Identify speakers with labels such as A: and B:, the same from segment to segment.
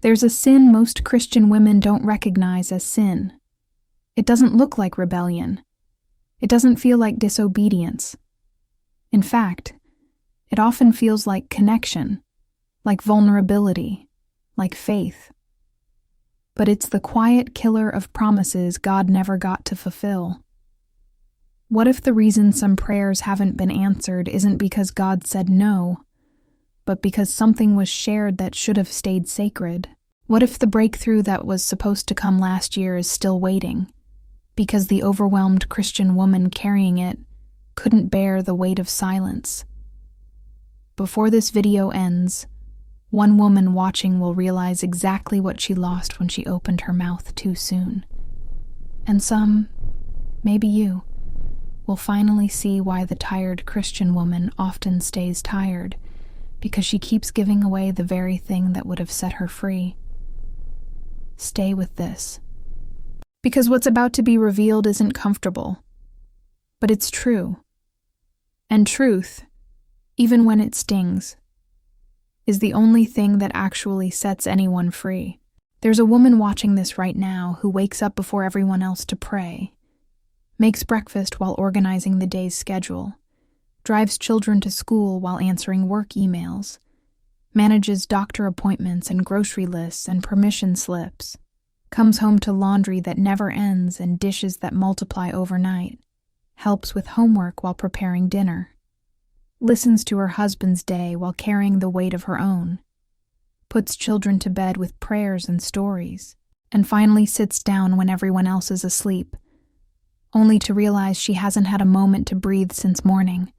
A: There's a sin most Christian women don't recognize as sin. It doesn't look like rebellion. It doesn't feel like disobedience. In fact, it often feels like connection, like vulnerability, like faith. But it's the quiet killer of promises God never got to fulfill. What if the reason some prayers haven't been answered isn't because God said no, but because something was shared that should have stayed sacred? What if the breakthrough that was supposed to come last year is still waiting, because the overwhelmed Christian woman carrying it couldn't bear the weight of silence? Before this video ends, one woman watching will realize exactly what she lost when she opened her mouth too soon. And some, maybe you, will finally see why the tired Christian woman often stays tired, because she keeps giving away the very thing that would have set her free. Stay with this. Because what's about to be revealed isn't comfortable, but it's true. And truth, even when it stings, is the only thing that actually sets anyone free. There's a woman watching this right now who wakes up before everyone else to pray, makes breakfast while organizing the day's schedule, drives children to school while answering work emails, manages doctor appointments and grocery lists and permission slips, comes home to laundry that never ends and dishes that multiply overnight, helps with homework while preparing dinner, listens to her husband's day while carrying the weight of her own, puts children to bed with prayers and stories, and finally sits down when everyone else is asleep, only to realize she hasn't had a moment to breathe since morning.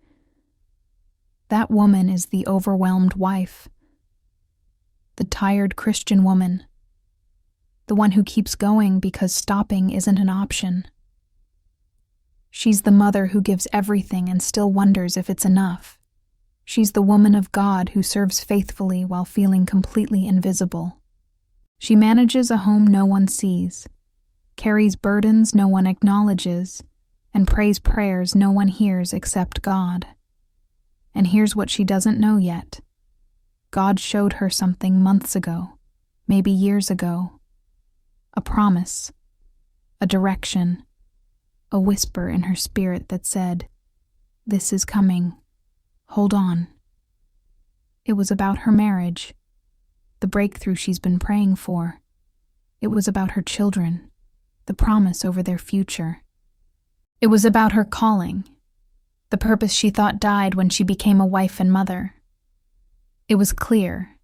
A: That woman is the overwhelmed wife, the tired Christian woman, the one who keeps going because stopping isn't an option. She's the mother who gives everything and still wonders if it's enough. She's the woman of God who serves faithfully while feeling completely invisible. She manages a home no one sees, carries burdens no one acknowledges, and prays prayers no one hears except God. And here's what she doesn't know yet. God showed her something months ago, maybe years ago. A promise, a direction, a whisper in her spirit that said, "This is coming. Hold on." It was about her marriage, the breakthrough she's been praying for. It was about her children, the promise over their future. It was about her calling, the purpose she thought died when she became a wife and mother. It was clear.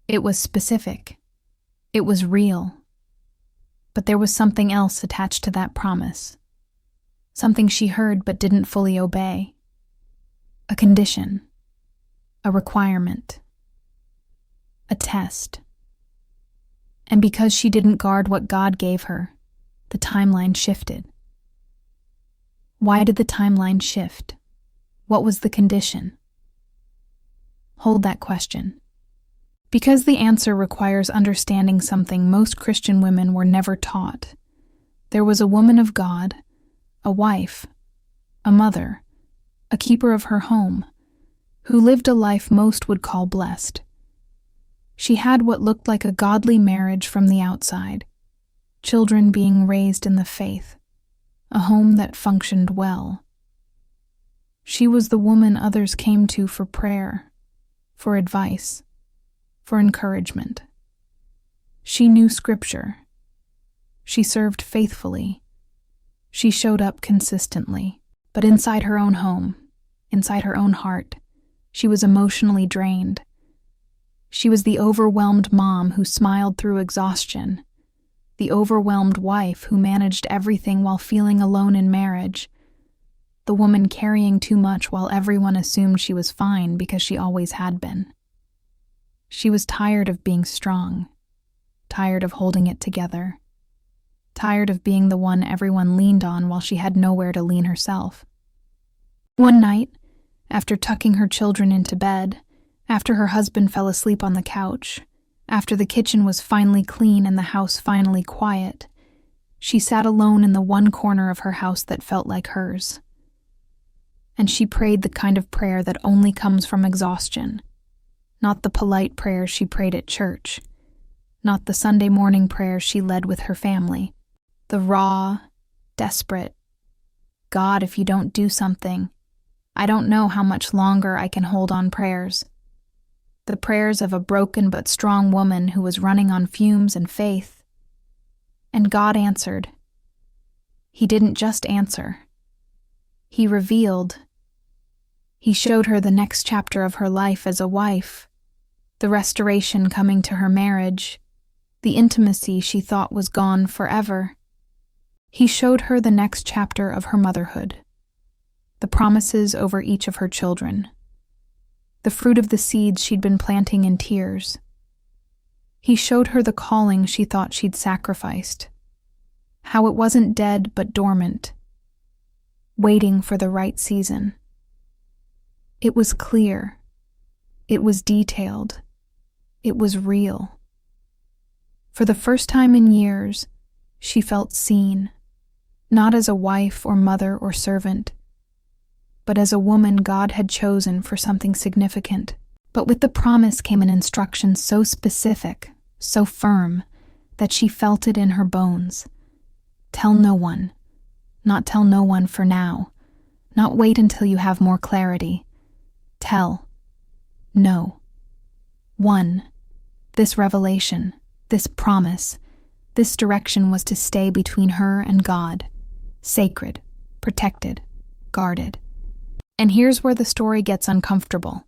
A: It was specific. It was real. But there was something else attached to that promise. Something she heard but didn't fully obey. A condition. A requirement. A test. And because she didn't guard what God gave her, the timeline shifted. Why did the timeline shift? What was the condition? Hold that question. Because the answer requires understanding something most Christian women were never taught. There was a woman of God, a wife, a mother, a keeper of her home, who lived a life most would call blessed. She had what looked like a godly marriage from the outside, children being raised in the faith, a home that functioned well. She was the woman others came to for prayer, for advice, for encouragement. She knew Scripture. She served faithfully. She showed up consistently. But inside her own home, inside her own heart, she was emotionally drained. She was the overwhelmed mom who smiled through exhaustion, the overwhelmed wife who managed everything while feeling alone in marriage, the woman carrying too much while everyone assumed she was fine because she always had been. She was tired of being strong, tired of holding it together, tired of being the one everyone leaned on while she had nowhere to lean herself. One night, after tucking her children into bed, after her husband fell asleep on the couch, after the kitchen was finally clean and the house finally quiet, she sat alone in the one corner of her house that felt like hers. And she prayed the kind of prayer that only comes from exhaustion, not the polite prayers she prayed at church, not the Sunday morning prayers she led with her family. The raw, desperate, "God, if you don't do something, I don't know how much longer I can hold on" prayers. The prayers of a broken but strong woman who was running on fumes and faith. And God answered. He didn't just answer. He revealed. He showed her the next chapter of her life as a wife, the restoration coming to her marriage, the intimacy she thought was gone forever. He showed her the next chapter of her motherhood, the promises over each of her children, the fruit of the seeds she'd been planting in tears. He showed her the calling she thought she'd sacrificed, how it wasn't dead but dormant, waiting for the right season. It was clear. It was detailed. It was real. For the first time in years, she felt seen, not as a wife or mother or servant, but as a woman God had chosen for something significant. But with the promise came an instruction so specific, so firm, that she felt it in her bones. Tell no one. Not tell no one for now. Not wait until you have more clarity. Tell. No. 1. This revelation, this promise, this direction was to stay between her and God, sacred, protected, guarded. And here's where the story gets uncomfortable.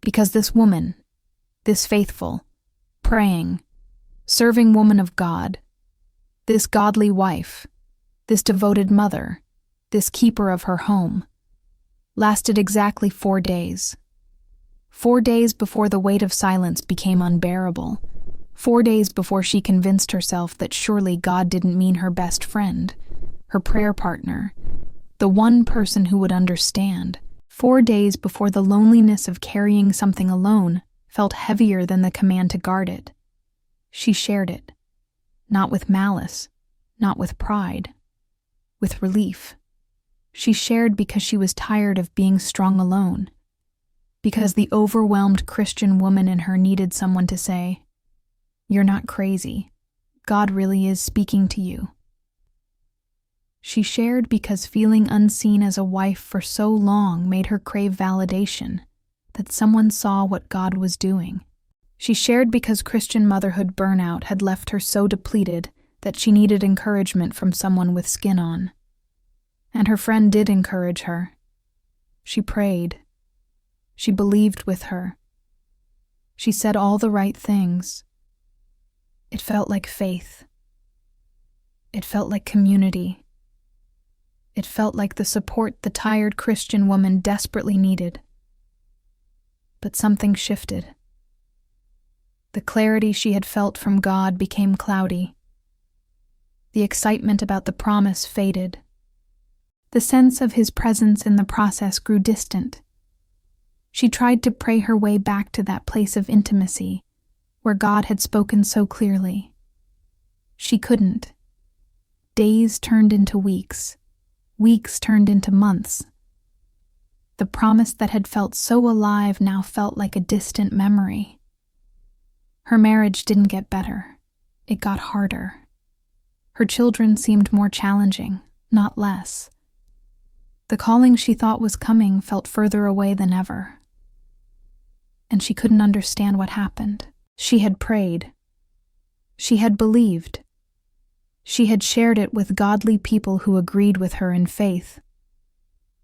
A: Because this woman, this faithful, praying, serving woman of God, this godly wife, this devoted mother, this keeper of her home, lasted exactly 4 days. 4 days before the weight of silence became unbearable. 4 days before she convinced herself that surely God didn't mean her best friend, her prayer partner, the one person who would understand. 4 days before the loneliness of carrying something alone felt heavier than the command to guard it. She shared it, not with malice, not with pride, with relief. She shared because she was tired of being strong alone, because the overwhelmed Christian woman in her needed someone to say, "You're not crazy. God really is speaking to you." She shared because feeling unseen as a wife for so long made her crave validation, that someone saw what God was doing. She shared because Christian motherhood burnout had left her so depleted that she needed encouragement from someone with skin on. And her friend did encourage her. She prayed. She believed with her. She said all the right things. It felt like faith. It felt like community. It felt like the support the tired Christian woman desperately needed. But something shifted. The clarity she had felt from God became cloudy. The excitement about the promise faded. The sense of His presence in the process grew distant. She tried to pray her way back to that place of intimacy, where God had spoken so clearly. She couldn't. Days turned into weeks. Weeks turned into months. The promise that had felt so alive now felt like a distant memory. Her marriage didn't get better. It got harder. Her children seemed more challenging, not less. The calling she thought was coming felt further away than ever. And she couldn't understand what happened. She had prayed. She had believed. She had shared it with godly people who agreed with her in faith.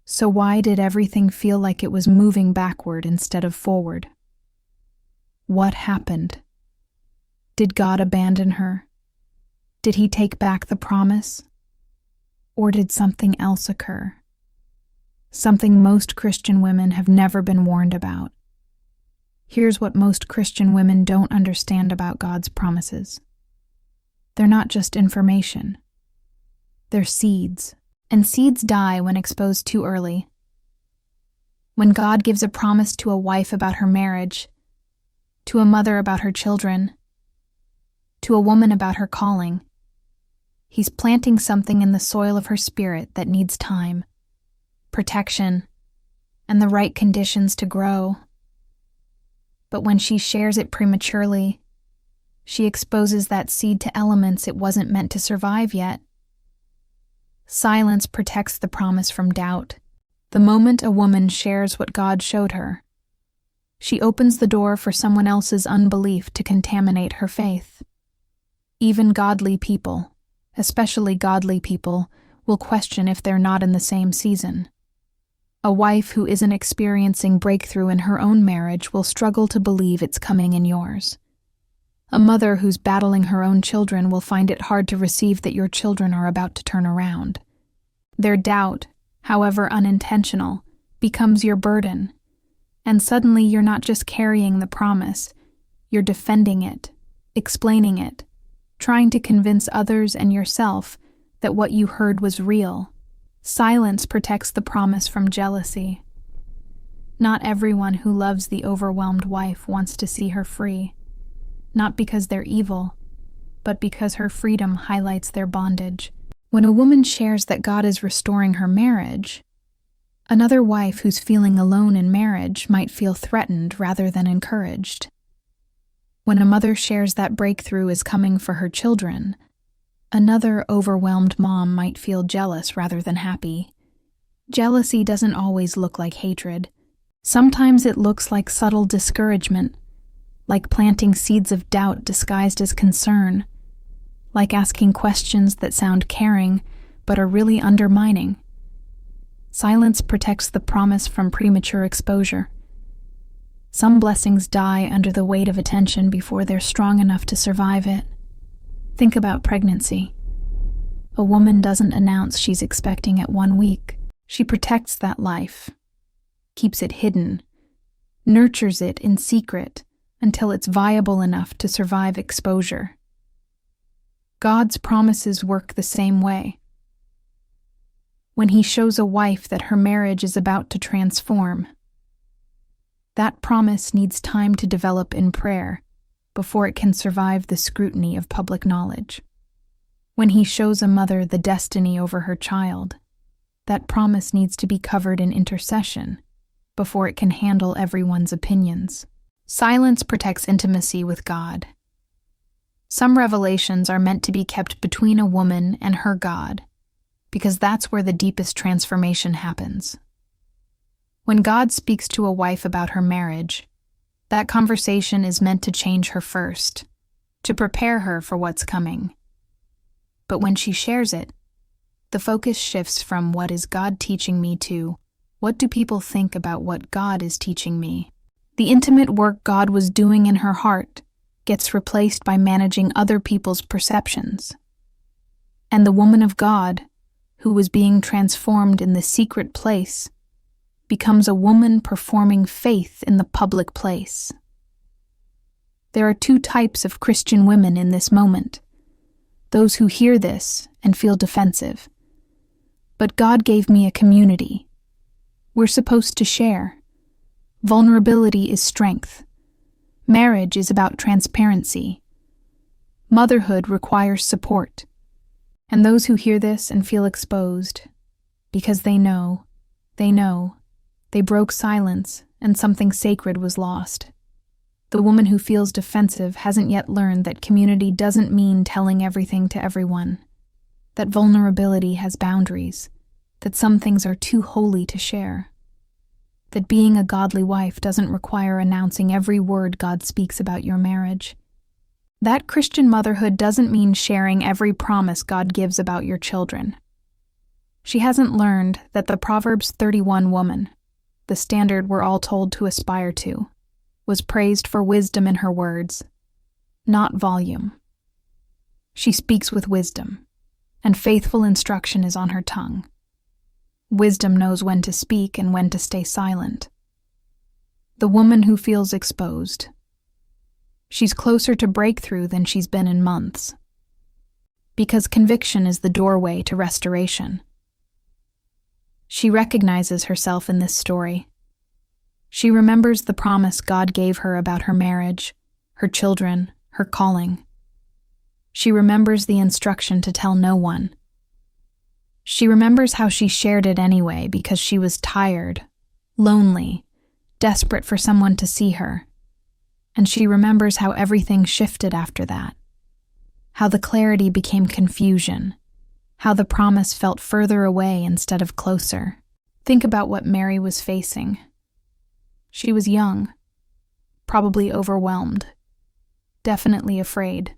A: So why did everything feel like it was moving backward instead of forward? What happened? Did God abandon her? Did He take back the promise? Or did something else occur? Something most Christian women have never been warned about. Here's what most Christian women don't understand about God's promises. They're not just information. They're seeds. And seeds die when exposed too early. When God gives a promise to a wife about her marriage, to a mother about her children, to a woman about her calling, He's planting something in the soil of her spirit that needs time, protection, and the right conditions to grow. But when she shares it prematurely, she exposes that seed to elements it wasn't meant to survive yet. Silence protects the promise from doubt. The moment a woman shares what God showed her, she opens the door for someone else's unbelief to contaminate her faith. Even godly people, especially godly people, will question if they're not in the same season. A wife who isn't experiencing breakthrough in her own marriage will struggle to believe it's coming in yours. A mother who's battling her own children will find it hard to receive that your children are about to turn around. Their doubt, however unintentional, becomes your burden, and suddenly you're not just carrying the promise, you're defending it, explaining it, trying to convince others and yourself that what you heard was real. Silence protects the promise from jealousy. Not everyone who loves the overwhelmed wife wants to see her free, not because they're evil, but because her freedom highlights their bondage. When a woman shares that God is restoring her marriage, another wife who's feeling alone in marriage might feel threatened rather than encouraged. When a mother shares that breakthrough is coming for her children, another overwhelmed mom might feel jealous rather than happy. Jealousy doesn't always look like hatred. Sometimes it looks like subtle discouragement, like planting seeds of doubt disguised as concern, like asking questions that sound caring but are really undermining. Silence protects the promise from premature exposure. Some blessings die under the weight of attention before they're strong enough to survive it. Think about pregnancy. A woman doesn't announce she's expecting at 1 week. She protects that life, keeps it hidden, nurtures it in secret until it's viable enough to survive exposure. God's promises work the same way. When He shows a wife that her marriage is about to transform, that promise needs time to develop in prayer before it can survive the scrutiny of public knowledge. When He shows a mother the destiny over her child, that promise needs to be covered in intercession before it can handle everyone's opinions. Silence protects intimacy with God. Some revelations are meant to be kept between a woman and her God, because that's where the deepest transformation happens. When God speaks to a wife about her marriage, that conversation is meant to change her first, to prepare her for what's coming. But when she shares it, the focus shifts from what is God teaching me to what do people think about what God is teaching me. The intimate work God was doing in her heart gets replaced by managing other people's perceptions. And the woman of God, who was being transformed in the secret place, becomes a woman performing faith in the public place. There are 2 types of Christian women in this moment: those who hear this and feel defensive. But God gave me a community. We're supposed to share. Vulnerability is strength. Marriage is about transparency. Motherhood requires support. And those who hear this and feel exposed, because they know, they broke silence and something sacred was lost. The woman who feels defensive hasn't yet learned that community doesn't mean telling everything to everyone, that vulnerability has boundaries, that some things are too holy to share, that being a godly wife doesn't require announcing every word God speaks about your marriage. That Christian motherhood doesn't mean sharing every promise God gives about your children. She hasn't learned that the Proverbs 31 woman, the standard we're all told to aspire to, was praised for wisdom in her words, not volume. She speaks with wisdom, and faithful instruction is on her tongue. Wisdom knows when to speak and when to stay silent. The woman who feels exposed. She's closer to breakthrough than she's been in months. Because conviction is the doorway to restoration. She recognizes herself in this story. She remembers the promise God gave her about her marriage, her children, her calling. She remembers the instruction to tell no one. She remembers how she shared it anyway because she was tired, lonely, desperate for someone to see her. And she remembers how everything shifted after that, how the clarity became confusion, how the promise felt further away instead of closer. Think about what Mary was facing. She was young, probably overwhelmed, definitely afraid.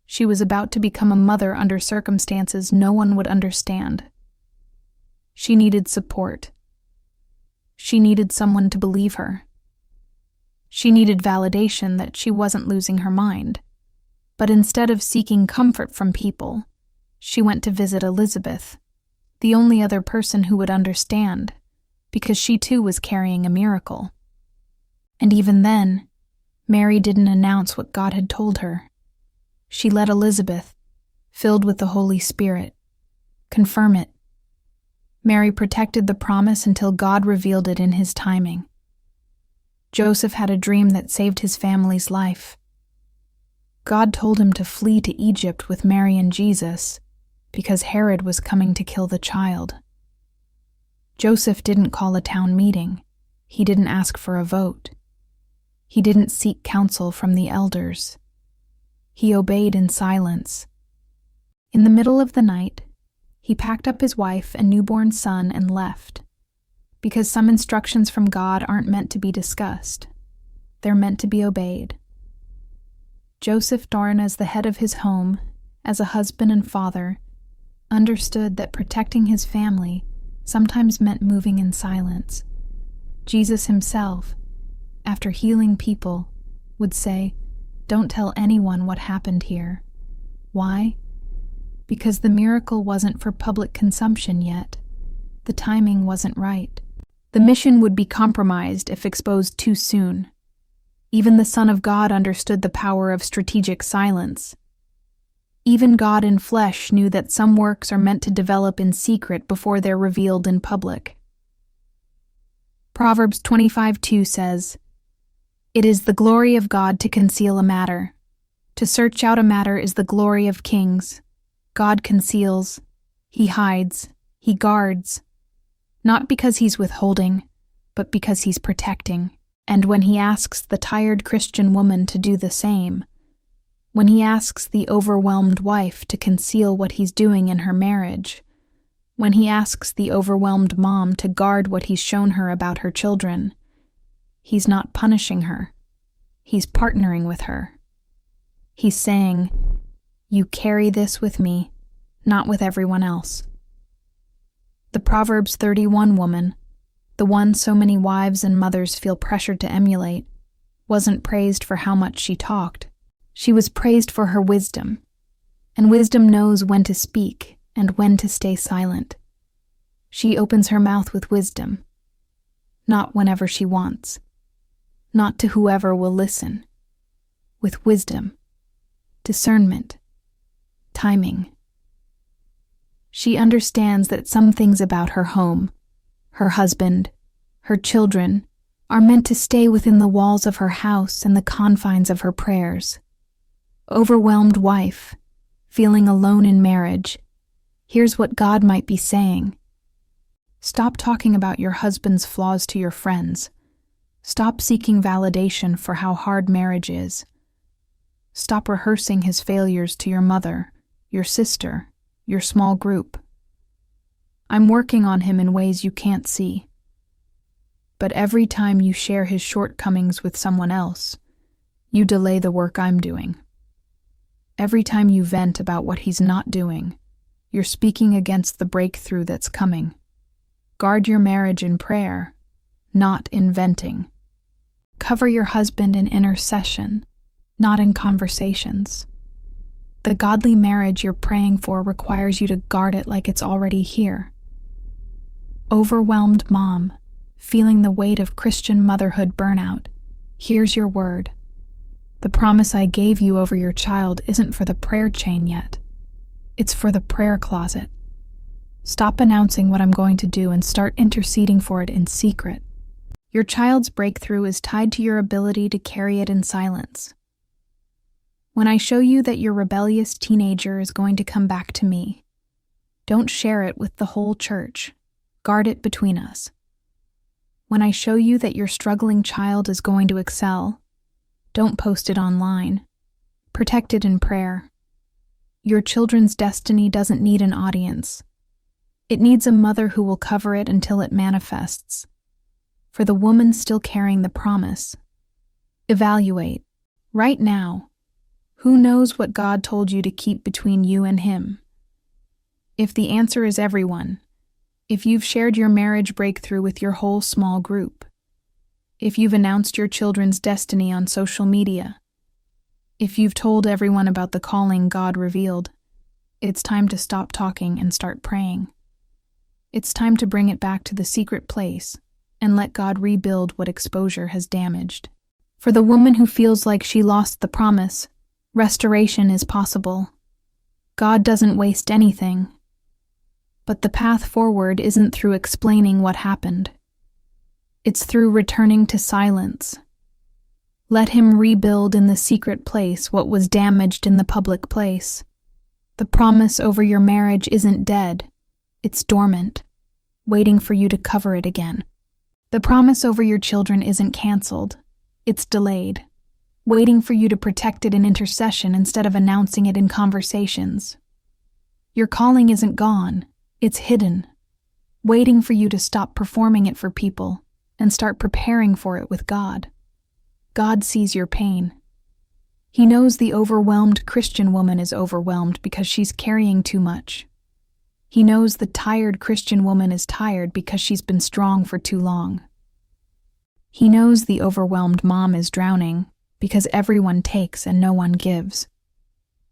A: She was about to become a mother under circumstances no one would understand. She needed support. She needed someone to believe her. She needed validation that she wasn't losing her mind. But instead of seeking comfort from people, she went to visit Elizabeth, the only other person who would understand, because she too was carrying a miracle. And even then, Mary didn't announce what God had told her. She let Elizabeth, filled with the Holy Spirit, confirm it. Mary protected the promise until God revealed it in his timing. Joseph had a dream that saved his family's life. God told him to flee to Egypt with Mary and Jesus because Herod was coming to kill the child. Joseph didn't call a town meeting. He didn't ask for a vote. He didn't seek counsel from the elders. He obeyed in silence. In the middle of the night, he packed up his wife and newborn son and left, because some instructions from God aren't meant to be discussed. They're meant to be obeyed. Joseph Doran, as the head of his home, as a husband and father, understood that protecting his family sometimes meant moving in silence. Jesus himself, after healing people, would say, "Don't tell anyone what happened here." Why? Because the miracle wasn't for public consumption yet. The timing wasn't right. The mission would be compromised if exposed too soon. Even the Son of God understood the power of strategic silence. Even God in flesh knew that some works are meant to develop in secret before they're revealed in public. Proverbs 25:2 says, "It is the glory of God to conceal a matter. To search out a matter is the glory of kings." God conceals, he hides, he guards, not because he's withholding, but because he's protecting. And when he asks the tired Christian woman to do the same, when he asks the overwhelmed wife to conceal what he's doing in her marriage, when he asks the overwhelmed mom to guard what he's shown her about her children, he's not punishing her. He's partnering with her. He's saying, "You carry this with me, not with everyone else." The Proverbs 31 woman, the one so many wives and mothers feel pressured to emulate, wasn't praised for how much she talked. She was praised for her wisdom, and wisdom knows when to speak and when to stay silent. She opens her mouth with wisdom, not whenever she wants, not to whoever will listen, with wisdom, discernment, timing. She understands that some things about her home, her husband, her children, are meant to stay within the walls of her house and the confines of her prayers. Overwhelmed wife, feeling alone in marriage, here's what God might be saying. Stop talking about your husband's flaws to your friends. Stop seeking validation for how hard marriage is. Stop rehearsing his failures to your mother, your sister, your small group. I'm working on him in ways you can't see. But every time you share his shortcomings with someone else, you delay the work I'm doing. Every time you vent about what he's not doing, you're speaking against the breakthrough that's coming. Guard your marriage in prayer, not in venting. Cover your husband in intercession, not in conversations. The godly marriage you're praying for requires you to guard it like it's already here. Overwhelmed mom, feeling the weight of Christian motherhood burnout, here's your word. The promise I gave you over your child isn't for the prayer chain yet. It's for the prayer closet. Stop announcing what I'm going to do and start interceding for it in secret. Your child's breakthrough is tied to your ability to carry it in silence. When I show you that your rebellious teenager is going to come back to me, don't share it with the whole church. Guard it between us. When I show you that your struggling child is going to excel, Don't post it online. Protect it in prayer. Your children's destiny doesn't need an audience. It needs a mother who will cover it until it manifests. For the woman still carrying the promise, evaluate, right now, who knows what God told you to keep between you and Him? If the answer is everyone, if you've shared your marriage breakthrough with your whole small group, if you've announced your children's destiny on social media, if you've told everyone about the calling God revealed, it's time to stop talking and start praying. It's time to bring it back to the secret place and let God rebuild what exposure has damaged. For the woman who feels like she lost the promise, restoration is possible. God doesn't waste anything. But the path forward isn't through explaining what happened. It's through returning to silence. Let Him rebuild in the secret place what was damaged in the public place. The promise over your marriage isn't dead. It's dormant, waiting for you to cover it again. The promise over your children isn't canceled. It's delayed, waiting for you to protect it in intercession instead of announcing it in conversations. Your calling isn't gone. It's hidden, waiting for you to stop performing it for people and start preparing for it with God. God sees your pain. He knows the overwhelmed Christian woman is overwhelmed because she's carrying too much. He knows the tired Christian woman is tired because she's been strong for too long. He knows the overwhelmed mom is drowning because everyone takes and no one gives.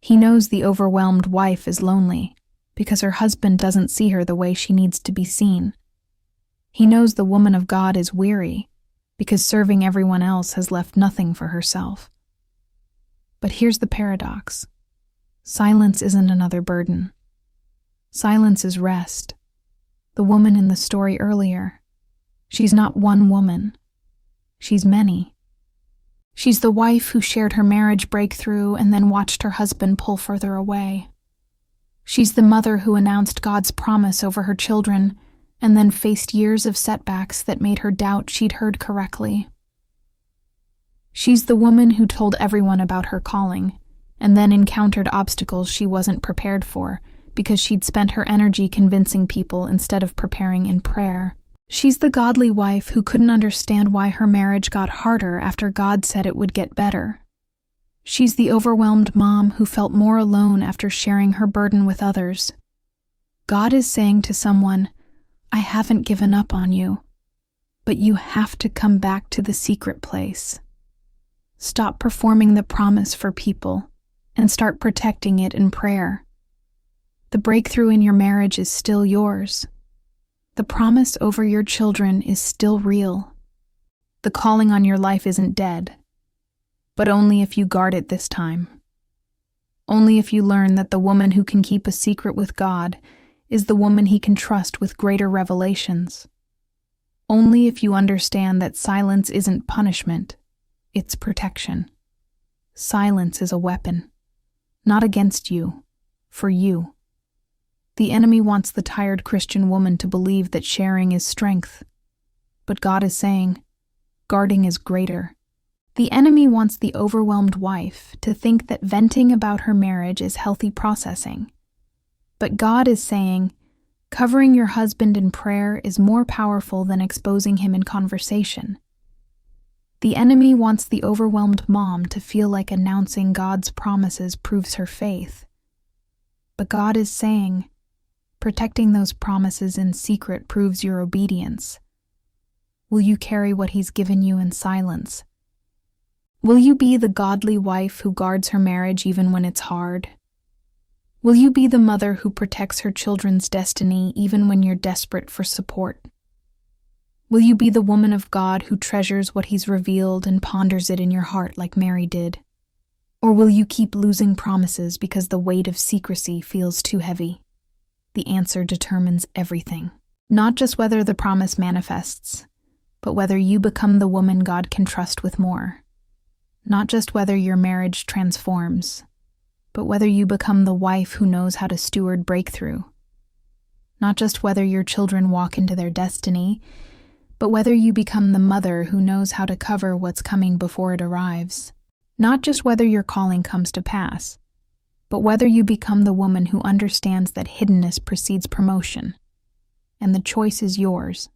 A: He knows the overwhelmed wife is lonely because her husband doesn't see her the way she needs to be seen. He knows the woman of God is weary because serving everyone else has left nothing for herself. But here's the paradox. Silence isn't another burden. Silence is rest. The woman in the story earlier, she's not one woman. She's many. She's the wife who shared her marriage breakthrough and then watched her husband pull further away. She's the mother who announced God's promise over her children and then faced years of setbacks that made her doubt she'd heard correctly. She's the woman who told everyone about her calling and then encountered obstacles she wasn't prepared for because she'd spent her energy convincing people instead of preparing in prayer. She's the godly wife who couldn't understand why her marriage got harder after God said it would get better. She's the overwhelmed mom who felt more alone after sharing her burden with others. God is saying to someone, I haven't given up on you, but you have to come back to the secret place. Stop performing the promise for people and start protecting it in prayer. The breakthrough in your marriage is still yours. The promise over your children is still real. The calling on your life isn't dead, but only if you guard it this time. Only if you learn that the woman who can keep a secret with God is the woman He can trust with greater revelations. Only if you understand that silence isn't punishment, it's protection. Silence is a weapon, not against you, for you. The enemy wants the tired Christian woman to believe that sharing is strength, but God is saying, guarding is greater. The enemy wants the overwhelmed wife to think that venting about her marriage is healthy processing. But God is saying, covering your husband in prayer is more powerful than exposing him in conversation. The enemy wants the overwhelmed mom to feel like announcing God's promises proves her faith. But God is saying, protecting those promises in secret proves your obedience. Will you carry what He's given you in silence? Will you be the godly wife who guards her marriage even when it's hard? Will you be the mother who protects her children's destiny even when you're desperate for support? Will you be the woman of God who treasures what He's revealed and ponders it in your heart like Mary did? Or will you keep losing promises because the weight of secrecy feels too heavy? The answer determines everything. Not just whether the promise manifests, but whether you become the woman God can trust with more. Not just whether your marriage transforms, but whether you become the wife who knows how to steward breakthrough. Not just whether your children walk into their destiny, but whether you become the mother who knows how to cover what's coming before it arrives. Not just whether your calling comes to pass, but whether you become the woman who understands that hiddenness precedes promotion, and the choice is yours.